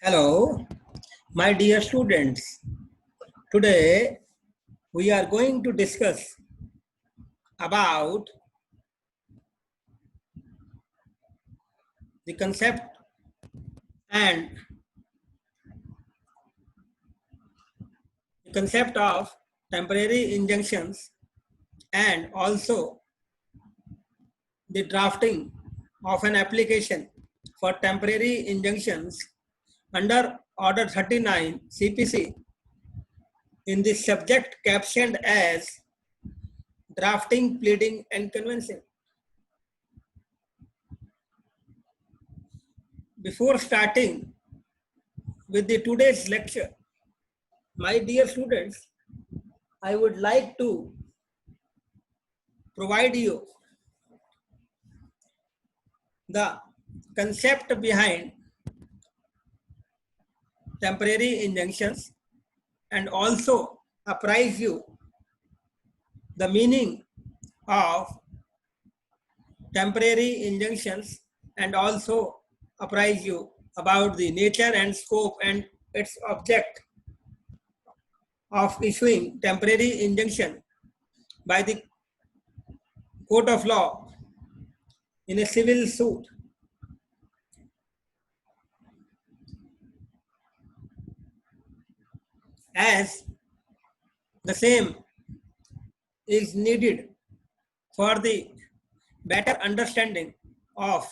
Hello, my dear students. Today we are going to discuss about the concept and the concept of temporary injunctions and also the drafting of an application for temporary injunctions under Order 39 CPC in the subject captioned as drafting, pleading and convincing. Before starting with the today's lecture, my dear students, I would like to provide you the concept behind temporary injunctions and also apprise you the meaning of temporary injunctions and also apprise you about the nature and scope and its object of issuing temporary injunction by the court of law in a civil suit. As the same is needed for the better understanding of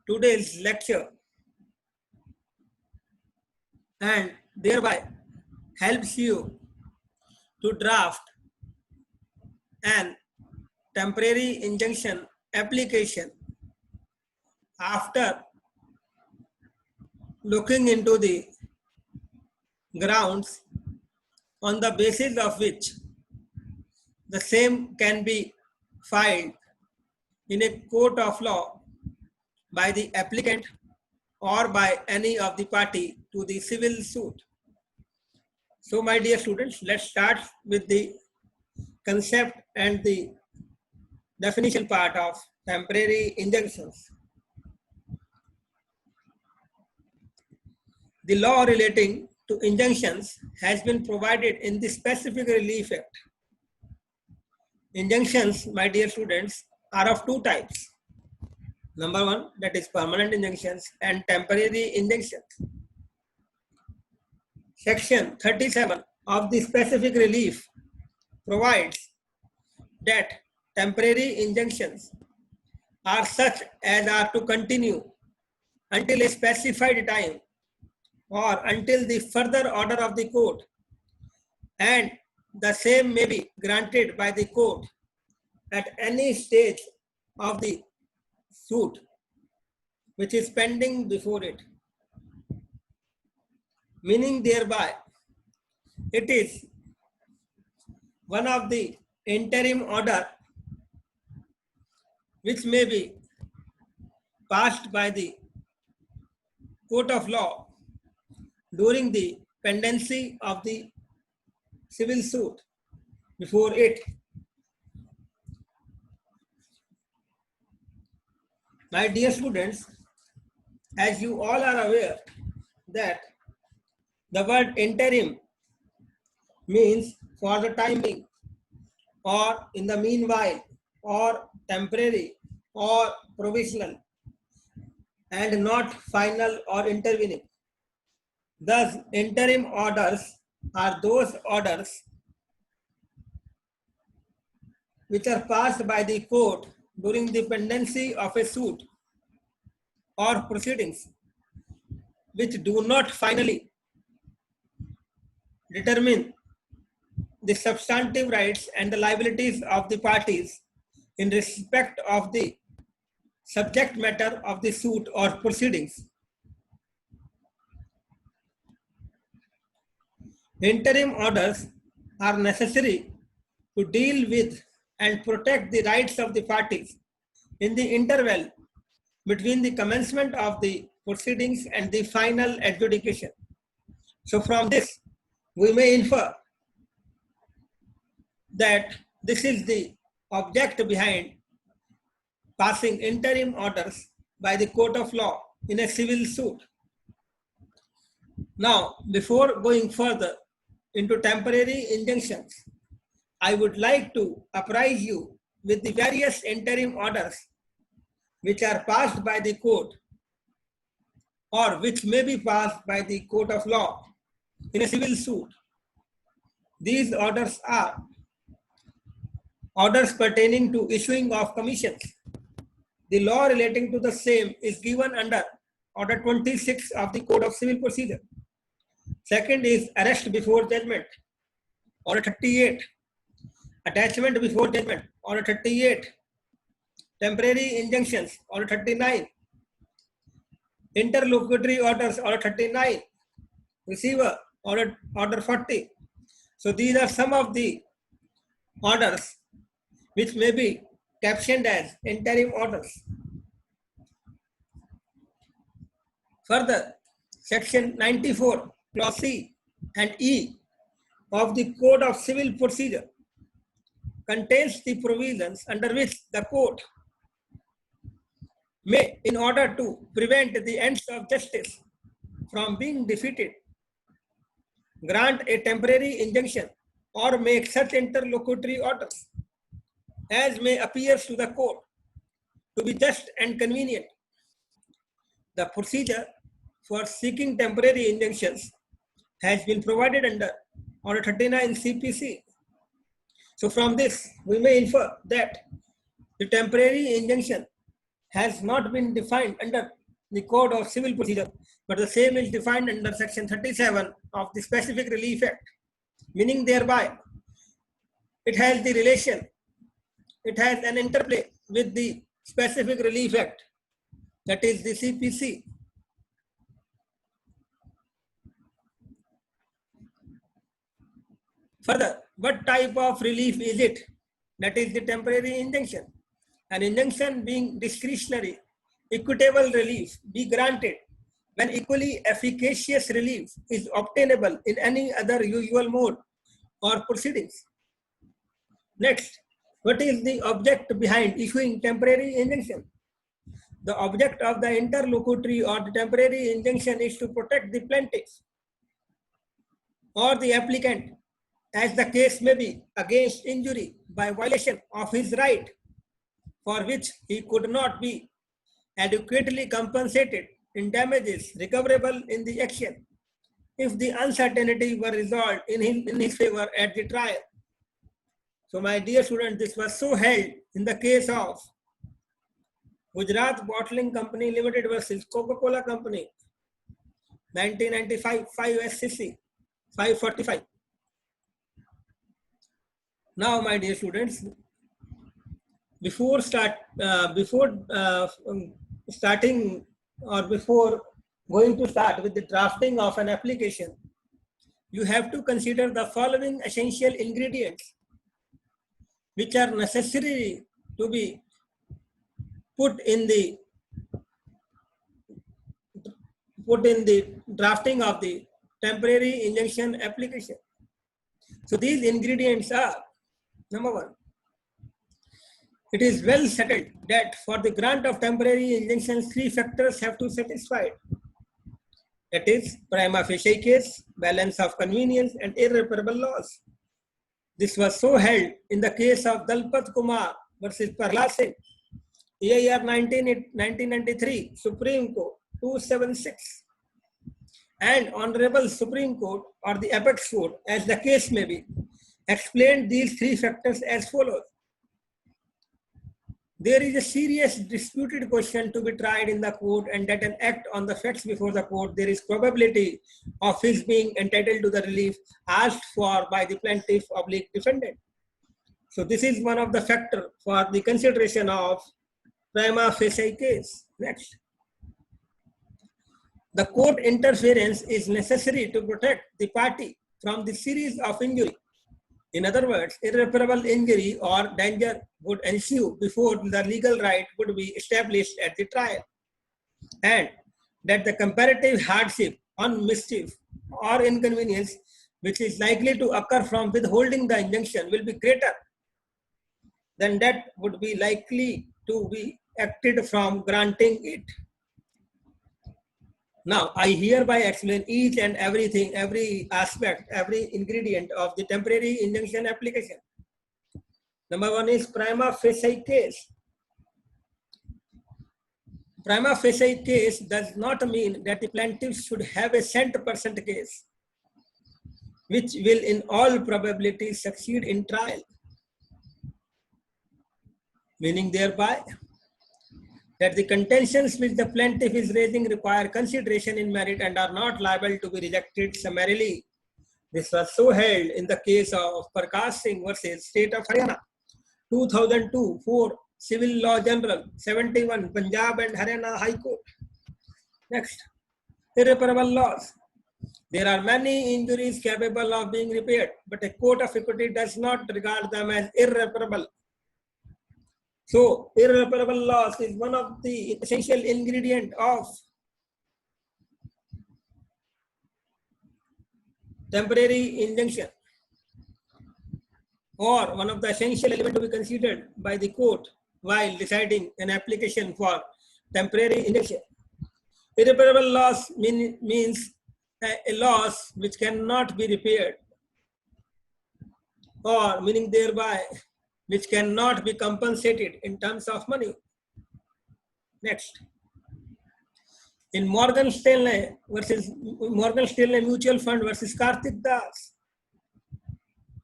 today's lecture and thereby helps you to draft an temporary injunction application after looking into the grounds on the basis of which the same can be filed in a court of law by the applicant or by any of the party to the civil suit. So my dear students, let's start with the concept and the definition part of temporary injunctions. The law relating to injunctions has been provided in the Specific Relief Act. Injunctions, my dear students, are of two types. Number one, that is permanent injunctions and temporary injunctions. Section 37 of the Specific Relief provides that temporary injunctions are such as are to continue until a specified time or until the further order of the court, and the same may be granted by the court at any stage of the suit which is pending before it. Meaning thereby, it is one of the interim order which may be passed by the court of law during the pendency of the civil suit before it. My dear students, as you all are aware that the word interim means for the time being or in the meanwhile or temporary or provisional and not final or intervening. Thus, interim orders are those orders which are passed by the court during the pendency of a suit or proceedings which do not finally determine the substantive rights and the liabilities of the parties in respect of the subject matter of the suit or proceedings. Interim orders are necessary to deal with and protect the rights of the parties in the interval between the commencement of the proceedings and the final adjudication. So from this, we may infer that this is the object behind passing interim orders by the court of law in a civil suit. Now, before going further into temporary injunctions, I would like to apprise you with the various interim orders which are passed by the court or which may be passed by the court of law in a civil suit. These orders are orders pertaining to issuing of commissions. The law relating to the same is given under Order 26 of the Code of Civil Procedure. Second is arrest before judgment, Order 38. Attachment before judgment, Order 38. Temporary injunctions, Order 39. Interlocutory orders, Order 39. Receiver, Order 40. So these are some of the orders which may be captioned as interim orders. Further, Section 94, Clause C and E of the Code of Civil Procedure contains the provisions under which the court may, in order to prevent the ends of justice from being defeated, grant a temporary injunction or make such interlocutory orders as may appear to the court to be just and convenient. The procedure for seeking temporary injunctions has been provided under Order 39 CPC. So from this, we may infer that the temporary injunction has not been defined under the Code of Civil Procedure, but the same is defined under Section 37 of the Specific Relief Act, meaning thereby it has the relation, it has an interplay with the Specific Relief Act, that is the CPC. Further, what type of relief is it? That is the temporary injunction. An injunction being discretionary, equitable relief be granted when equally efficacious relief is obtainable in any other usual mode or proceedings. Next, what is the object behind issuing temporary injunction? The object of the interlocutory or the temporary injunction is to protect the plaintiff or the applicant, as the case may be, against injury by violation of his right for which he could not be adequately compensated in damages recoverable in the action if the uncertainty were resolved in his favor at the trial. So my dear students, this was so held in the case of Gujarat Bottling Company Limited versus Coca-Cola Company, 1995, 5 SCC, 545. Now, my dear students, before starting or before going to start with the drafting of an application, you have to consider the following essential ingredients which are necessary to be put in the drafting of the temporary injunction application. So these ingredients are: number one, it is well settled that for the grant of temporary injunctions, three factors have to satisfy. That is, prima facie case, balance of convenience, and irreparable loss. This was so held in the case of Dalpat Kumar versus Prahlad Singh, EIR 1993, Supreme Court 276. And Honorable Supreme Court or the Apex Court, as the case may be, explained these three factors as follows. There is a serious disputed question to be tried in the court, and that an act on the facts before the court, there is probability of his being entitled to the relief asked for by the plaintiff oblique defendant. So this is one of the factors for the consideration of prima facie case. Next, the court interference is necessary to protect the party from the series of injury. In other words, irreparable injury or danger would ensue before the legal right would be established at the trial, and that the comparative hardship on mischief or inconvenience which is likely to occur from withholding the injunction will be greater than that would be likely to be acted from granting it. Now, I hereby explain each and everything, every aspect, every ingredient of the temporary injunction application. Number one is prima facie case. Prima facie case does not mean that the plaintiff should have a 100% case, which will in all probability succeed in trial. Meaning thereby that the contentions which the plaintiff is raising require consideration in merit and are not liable to be rejected summarily. This was so held in the case of Prakash Singh versus State of Haryana, 2002, 4 Civil Law General, 71 Punjab and Haryana High Court. Next, irreparable loss. There are many injuries capable of being repaired, but a court of equity does not regard them as irreparable. So, irreparable loss is one of the essential ingredient of temporary injunction, or one of the essential elements to be considered by the court while deciding an application for temporary injunction. Irreparable loss means a loss which cannot be repaired, or meaning thereby which cannot be compensated in terms of money. Next, in Morgan Stanley Mutual Fund versus Karthik Das,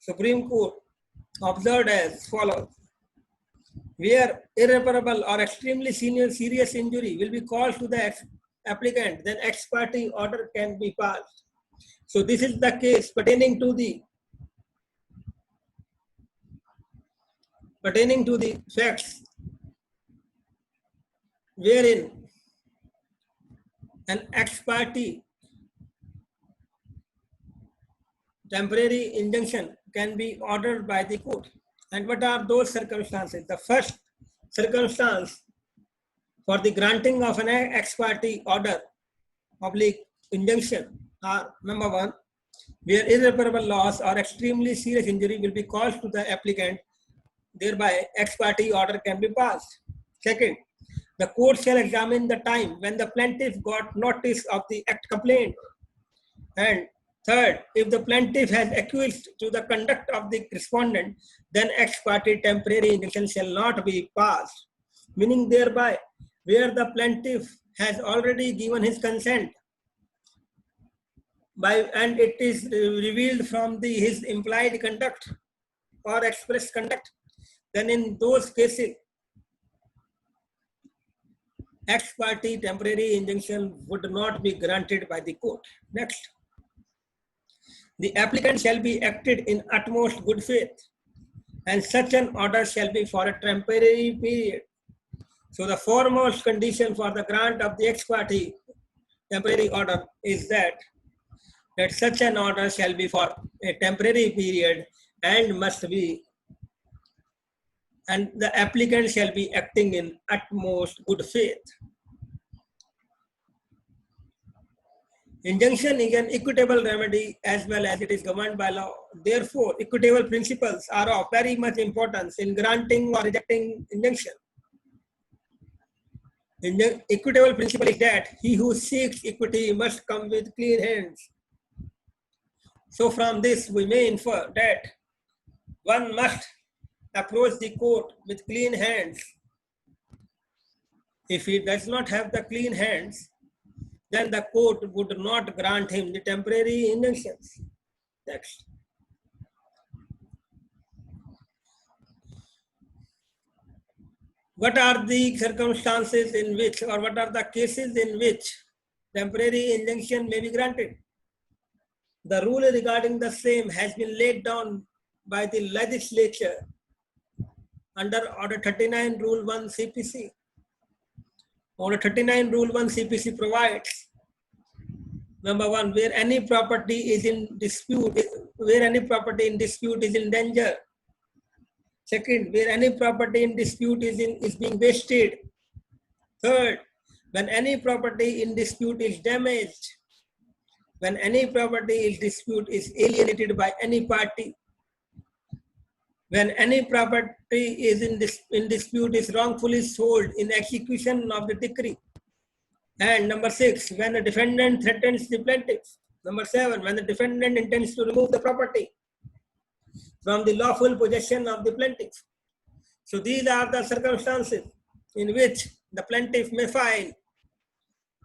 Supreme Court observed as follows: where irreparable or extremely serious injury will be caused to the applicant, then ex parte order can be passed. So this is the case pertaining to the facts wherein an ex parte temporary injunction can be ordered by the court. And what are those circumstances? The first circumstance for the granting of an ex parte order oblique injunction are: number one, where irreparable loss or extremely serious injury will be caused to the applicant, thereby ex parte order can be passed. Second, the court shall examine the time when the plaintiff got notice of the act complaint. And third, if the plaintiff has acquiesced to the conduct of the respondent, then ex parte temporary injunction shall not be passed. Meaning thereby, where the plaintiff has already given his consent and it is revealed from his implied conduct or express conduct, then in those cases, ex parte temporary injunction would not be granted by the court. Next, the applicant shall be acted in utmost good faith, and such an order shall be for a temporary period. So the foremost condition for the grant of the ex parte temporary order is that such an order shall be for a temporary period and the applicant shall be acting in utmost good faith. Injunction is an equitable remedy as well as it is governed by law. Therefore, equitable principles are of very much importance in granting or rejecting injunction. Equitable principle is that he who seeks equity must come with clean hands. So from this we may infer that one must approach the court with clean hands. If he does not have the clean hands, then the court would not grant him the temporary injunctions. Next. What are the circumstances in which, or what are the cases in which temporary injunction may be granted? The rule regarding the same has been laid down by the legislature under Order 39 Rule 1 CPC. Order 39 Rule 1 CPC provides: number one, where any property is in dispute, is in danger. Second, where any property in dispute is being wasted. Third, when any property in dispute is damaged. When any property in dispute is alienated by any party. When any property is in dispute is wrongfully sold in execution of the decree. And number 6, when the defendant threatens the plaintiff. Number 7, when the defendant intends to remove the property from the lawful possession of the plaintiff. So these are the circumstances in which the plaintiff may file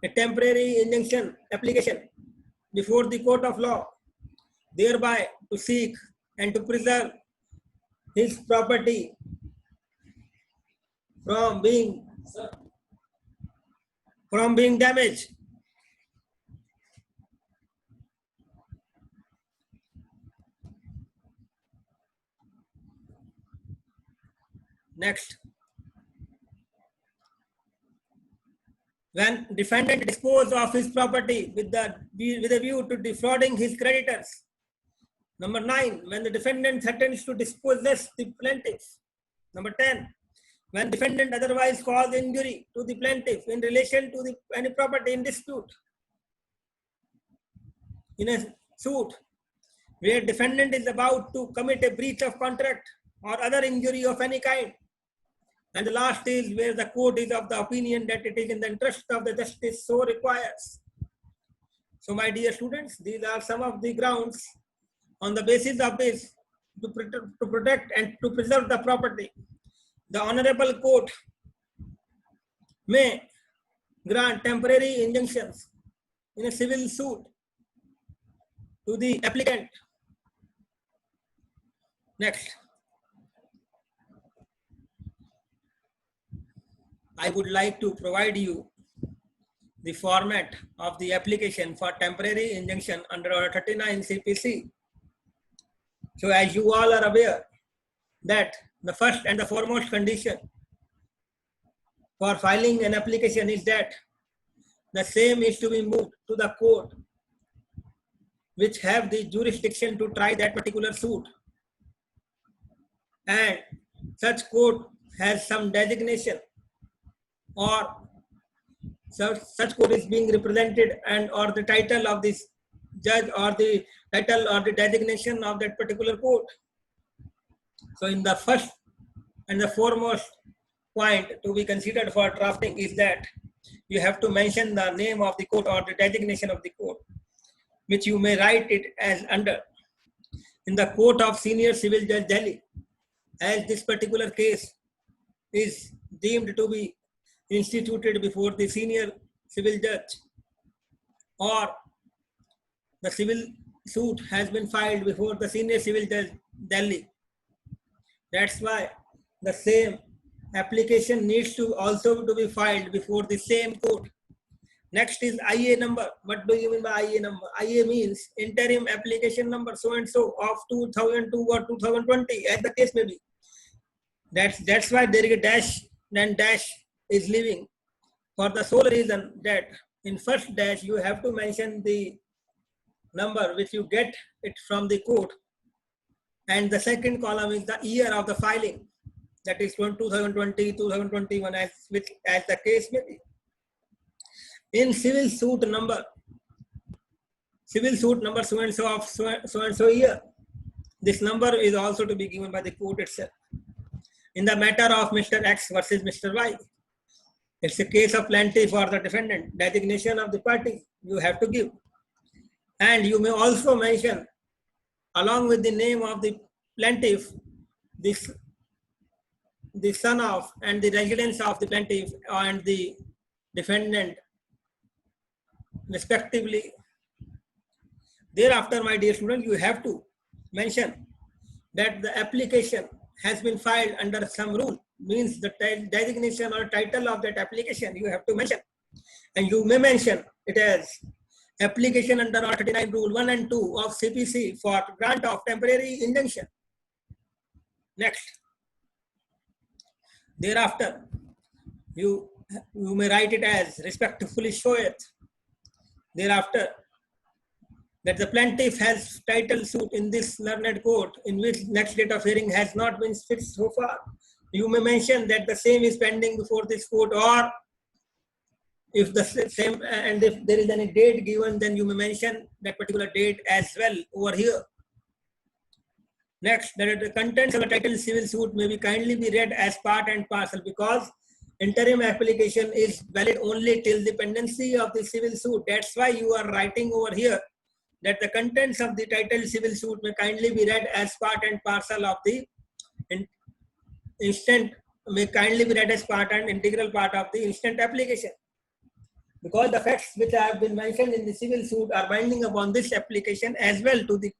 a temporary injunction application before the court of law, thereby to seek and to preserve his property from being damaged. Next, when defendant disposes of his property with a view to defrauding his creditors. Number 9, when the defendant threatens to dispossess the plaintiff. Number 10, when defendant otherwise cause injury to the plaintiff in relation to any property in dispute. In a suit where defendant is about to commit a breach of contract or other injury of any kind. And the last is where the court is of the opinion that it is in the interest of the justice so requires. So my dear students, these are some of the grounds on the basis of this to protect and to preserve the property. The Honorable Court may grant temporary injunctions in a civil suit to the applicant. Next. I would like to provide you the format of the application for temporary injunction under Order 39 CPC. So as you all are aware that the first and the foremost condition for filing an application is that the same is to be moved to the court which have the jurisdiction to try that particular suit. And such court has some designation or such court is being represented and or the title of this judge or the title or the designation of that particular court. So in the first and the foremost point to be considered for drafting is that you have to mention the name of the court or the designation of the court, which you may write it as under in the Court of Senior Civil Judge Delhi, as this particular case is deemed to be instituted before the senior civil judge, or the civil suit has been filed before the senior civil judge Delhi. That's why the same application needs to also to be filed before the same court. Next is IA number. What do you mean by IA number? IA means interim application number so and so of 2002 or 2020, as the case may be. That's why there is a dash, then dash is leaving for the sole reason that in first dash you have to mention the number which you get it from the court, and the second column is the year of the filing, that is 2020, 2021, as the case may be. In civil suit number so and so of so and so year, this number is also to be given by the court itself. In the matter of Mr. X versus Mr. Y, it's a case of plaintiff or the defendant, designation of the party you have to give. And you may also mention, along with the name of the plaintiff, the son of and the residence of the plaintiff and the defendant respectively. Thereafter, my dear student, you have to mention that the application has been filed under some rule, means the designation or title of that application you have to mention. And you may mention it as application under Order 39 Rule 1 and 2 of CPC for grant of temporary injunction. Next. Thereafter, you may write it as respectfully showeth. Thereafter, that the plaintiff has title suit in this learned court in which next date of hearing has not been fixed so far. You may mention that the same is pending before this court, or if the same, and if there is any date given, then you may mention that particular date as well over here. Next, that the contents of the title civil suit may be kindly be read as part and parcel, because interim application is valid only till the pendency of the civil suit. That's why you are writing over here that the contents of the titled civil suit may kindly be read as part and parcel of the instant, may kindly be read as part and integral part of the instant application. Because the facts which have been mentioned in the civil suit are binding upon this application as well to the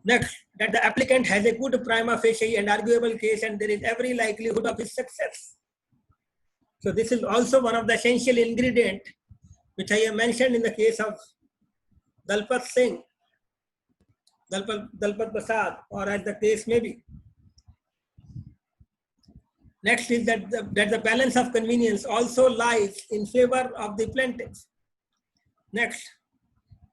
next, that the applicant has a good prima facie and arguable case and there is every likelihood of his success. So this is also one of the essential ingredient which I have mentioned in the case of Dalpat Singh, Dalpat Prasad, or as the case may be. Next is that the balance of convenience also lies in favor of the plaintiff. Next,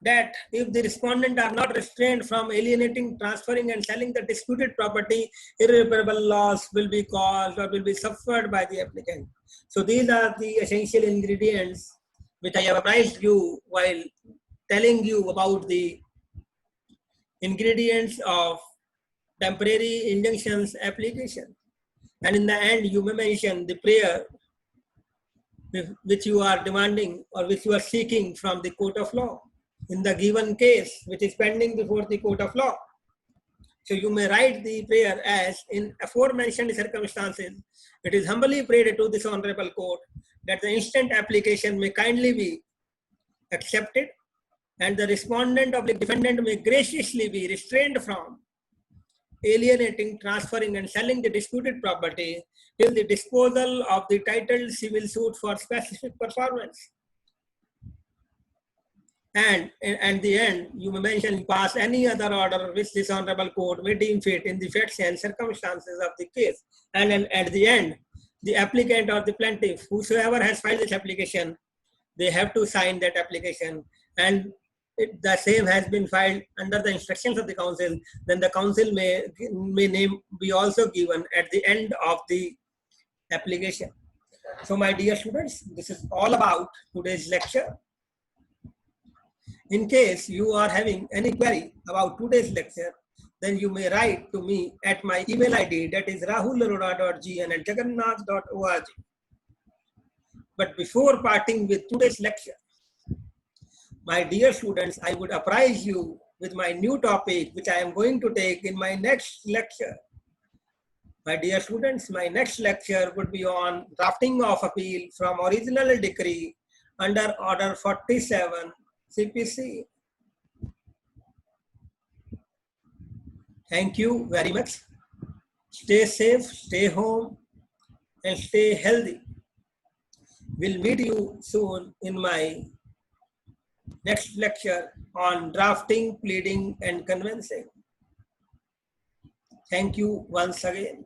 that if the respondent are not restrained from alienating, transferring and selling the disputed property, irreparable loss will be caused or will be suffered by the applicant. So these are the essential ingredients which I have apprised you while telling you about the ingredients of temporary injunctions application. And in the end, you may mention the prayer which you are demanding or which you are seeking from the court of law in the given case which is pending before the court of law. So you may write the prayer as, in aforementioned circumstances, it is humbly prayed to this honorable court that the instant application may kindly be accepted and the respondent of the defendant may graciously be restrained from alienating, transferring and selling the disputed property till the disposal of the titled civil suit for specific performance. And at the end, you may mention, pass any other order which this honorable court may deem fit in the facts and circumstances of the case. And then at the end, the applicant or the plaintiff, whosoever has filed this application, they have to sign that application, and the same has been filed under the instructions of the council. Then the council may name be also given at the end of the application. So my dear students, this is all about today's lecture. In case you are having any query about today's lecture, then you may write to me at my email ID, that is rahularoda.gn@jagannath.org. But before parting with today's lecture, my dear students, I would apprise you with my new topic, which I am going to take in my next lecture. My dear students, my next lecture would be on drafting of appeal from original decree under Order 47 CPC. Thank you very much. Stay safe, stay home, and stay healthy. We'll meet you soon in my next lecture on drafting, pleading, and convincing. Thank you once again.